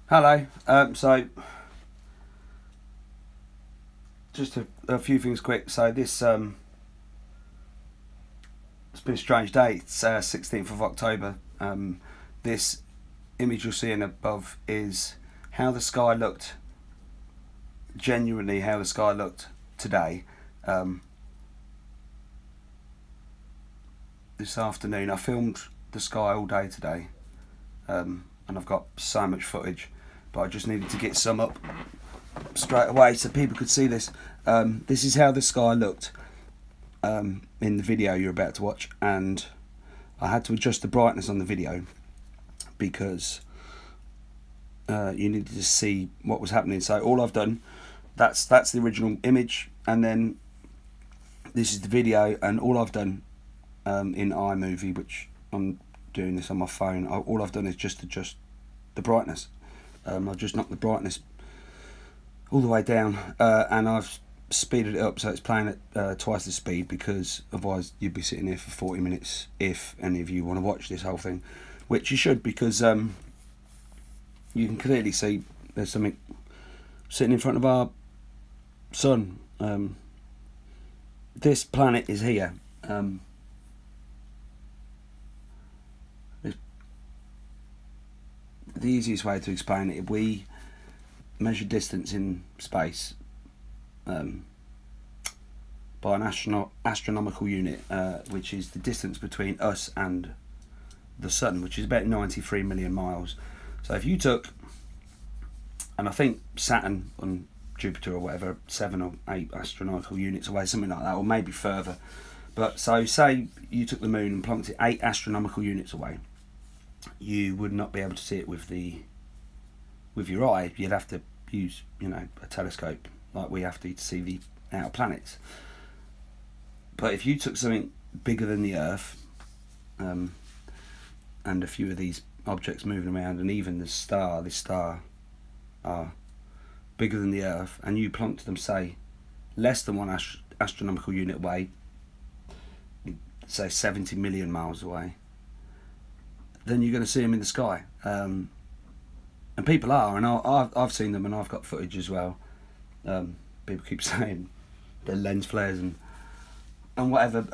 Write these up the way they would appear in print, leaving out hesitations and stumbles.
Hello. So, just a few things quick. So this it's been a strange day. It's 16th of October. This image you're seeing above is how the sky looked. Genuinely, how the sky looked today. This afternoon, I filmed the sky all day today, and I've got so much footage, but I just needed to get some up straight away so people could see this. This is how the sky looked in the video you're about to watch, and I had to adjust the brightness on the video because you needed to see what was happening. So all I've done, that's the original image, and then this is the video, and all I've done in iMovie, which I'm doing this on my phone, all I've done is just adjust the brightness. I've just knocked the brightness all the way down, and I've speeded it up so it's playing at twice the speed, because otherwise you'd be sitting here for 40 minutes if any of you want to watch this whole thing, which you should, because you can clearly see there's something sitting in front of our sun. This planet is here. The easiest way to explain it, we measure distance in space by an astronomical unit, which is the distance between us and the sun, which is about 93 million miles. So if you took, and I think Saturn and Jupiter or whatever, 7 or 8 astronomical units away, something like that, or maybe further. But so say you took the moon and plonked it 8 astronomical units away, you would not be able to see it with your eye. You'd have to use, a telescope like we have to see the outer planets. But if you took something bigger than the Earth, and a few of these objects moving around, and even this star are bigger than the Earth, and you plonked them, say, less than 1 astronomical unit away, say 70 million miles away, then you're going to see them in the sky. And people are, and I've seen them, and I've got footage as well. People keep saying they're lens flares and whatever,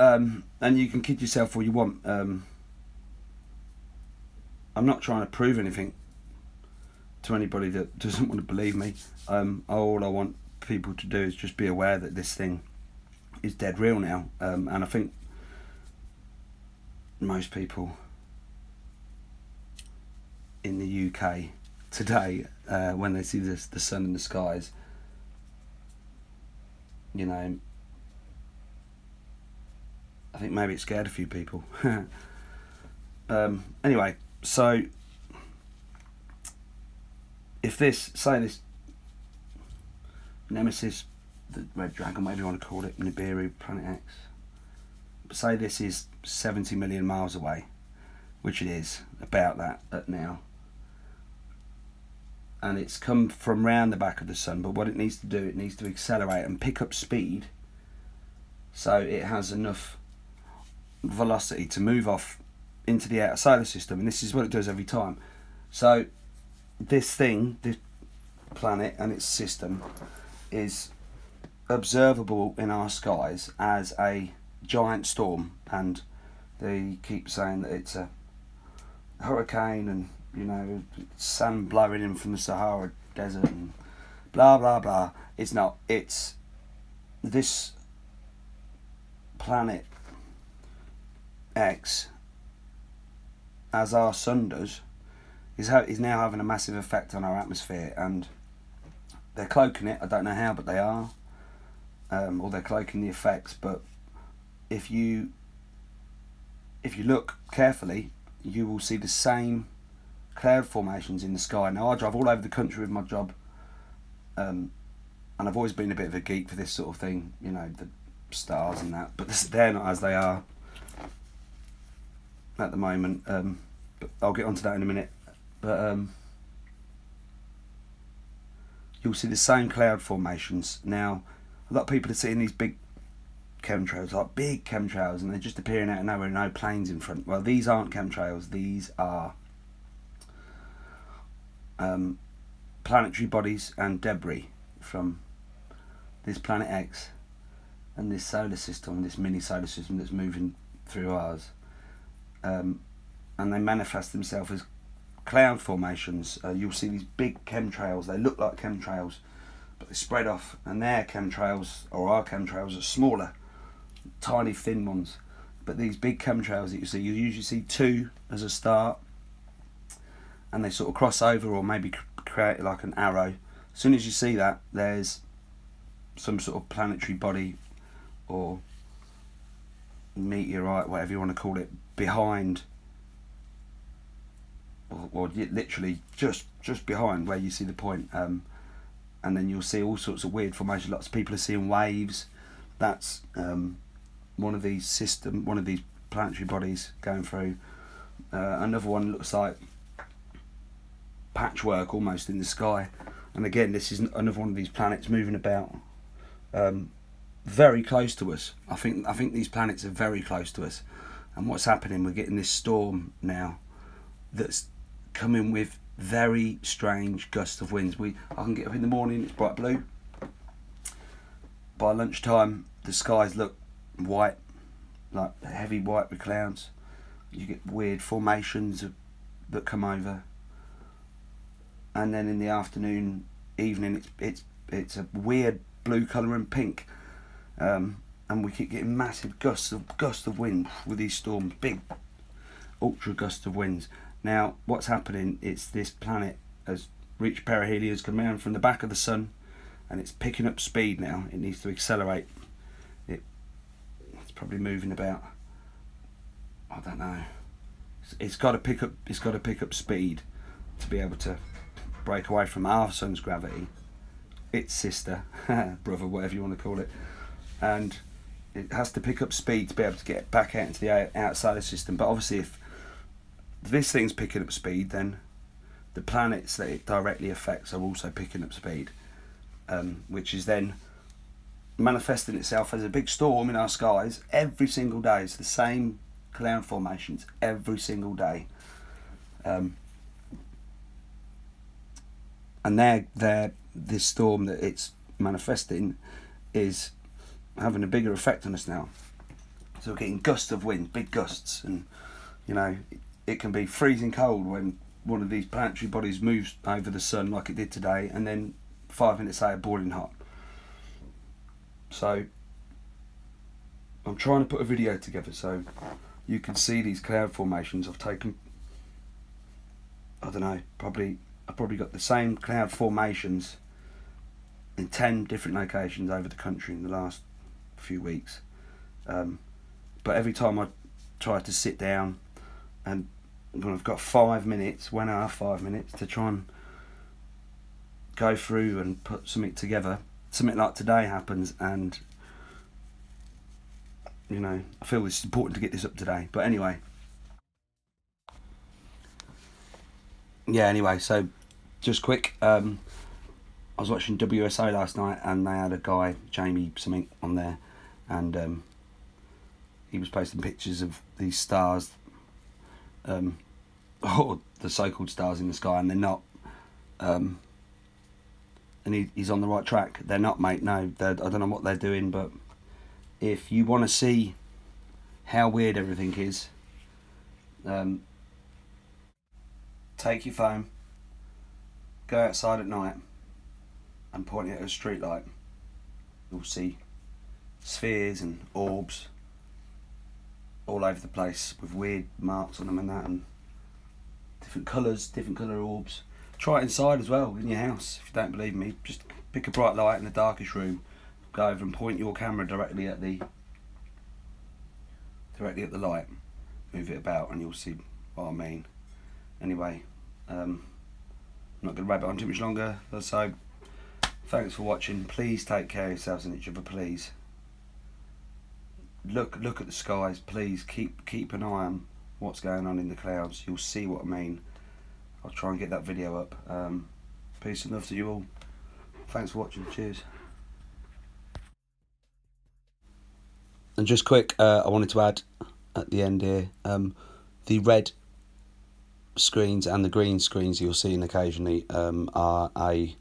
and you can kid yourself all you want. I'm not trying to prove anything to anybody that doesn't want to believe me. All I want people to do is just be aware that this thing is dead real now, and I think most people in the UK today, when they see the sun in the skies, I think maybe it scared a few people. Anyway, so if this Nemesis, the Red Dragon, whatever you want to call it, Nibiru, Planet X, say this is 70 million miles away, which it is about that at now, and it's come from round the back of the sun, but what it needs to do, it needs to accelerate and pick up speed so it has enough velocity to move off into the outer solar system, and this is what it does every time. So this planet and its system is observable in our skies as a giant storm, and they keep saying that it's a hurricane, and sand blowing in from the Sahara Desert and blah blah blah. It's not. It's this planet X, as our sun does, is now having a massive effect on our atmosphere, and they're cloaking it. I don't know how, but they are, or they're cloaking the effects. But if you look carefully, you will see the same cloud formations in the sky. Now, I drive all over the country with my job, and I've always been a bit of a geek for this sort of thing, the stars and that, but they're not as they are at the moment. But I'll get onto that in a minute. But you'll see the same cloud formations. Now, a lot of people are seeing these big chemtrails, and they're just appearing out of nowhere, no planes in front. Well, these aren't chemtrails. These are planetary bodies and debris from this planet X and this solar system, this mini solar system that's moving through ours, and they manifest themselves as cloud formations. You'll see these big chemtrails. They look like chemtrails, but they spread off, and their chemtrails, or our chemtrails, are smaller, tiny thin ones. But these big chemtrails that you usually see two as a start, and they sort of cross over or maybe create like an arrow. As soon as you see that, there's some sort of planetary body or meteorite, whatever you want to call it, behind, or literally just behind where you see the point. And then you'll see all sorts of weird formations. Lots of people are seeing waves. That's one of these planetary bodies going through. Another one looks like patchwork almost in the sky, and again this is another one of these planets moving about very close to us. I think these planets are very close to us, and what's happening, we're getting this storm now that's coming with very strange gusts of winds. I can get up in the morning, it's bright blue. By lunchtime the skies look white, like heavy white with clouds. You get weird formations that come over, and then in the afternoon, evening, it's a weird blue colour and pink, and we keep getting massive gusts of wind with these storms, big ultra gusts of winds. Now what's happening, it's this planet has reached perihelion, has come around from the back of the sun, and it's picking up speed now. It needs to accelerate. It's probably moving about, I don't know, it's got to pick up speed to be able to break away from our sun's gravity, its sister, brother, whatever you want to call it, and it has to pick up speed to be able to get back out into the outside system. But obviously if this thing's picking up speed, then the planets that it directly affects are also picking up speed, which is then manifesting itself as a big storm in our skies every single day. It's the same cloud formations every single day, and this storm that it's manifesting is having a bigger effect on us now. So we're getting gusts of wind, big gusts, and it can be freezing cold when one of these planetary bodies moves over the sun like it did today, and then 5 minutes later boiling hot. So I'm trying to put a video together so you can see these cloud formations. I've taken, I don't know, I've probably got the same cloud formations in 10 different locations over the country in the last few weeks. But every time I try to sit down and when I've got 5 minutes, 1.5 minutes to try and go through and put something together, something like today happens, and I feel it's important to get this up today. But anyway, so just quick, I was watching WSO last night, and they had a guy, Jamie something, on there, and he was posting pictures of these stars, or the so-called stars in the sky, and they're not, and he's on the right track. They're not, mate. No, I don't know what they're doing, but if you want to see how weird everything is, take your phone, go outside at night and point it at a street light. You'll see spheres and orbs all over the place with weird marks on them and that, and different colour orbs. Try it inside as well, in your house. If you don't believe me, just pick a bright light in the darkest room, go over and point your camera directly at the light, move it about, and you'll see what I mean. Anyway, I'm not going to rabbit on too much longer, so thanks for watching. Please take care of yourselves and each other, please. Look at the skies, please. Keep an eye on what's going on in the clouds. You'll see what I mean. I'll try and get that video up. Peace and love to you all. Thanks for watching. Cheers. And just quick, I wanted to add at the end here, the red screens and the green screens you'll see occasionally are a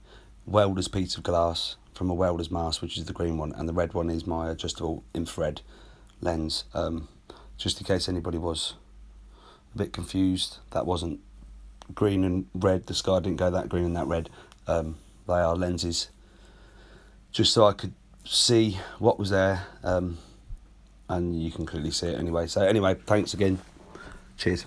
welder's piece of glass from a welder's mask, which is the green one, and the red one is my adjustable infrared lens. Just in case anybody was a bit confused, that wasn't green and red, the sky didn't go that green and that red. They are lenses just so I could see what was there, and you can clearly see it anyway. So anyway, thanks again, cheers.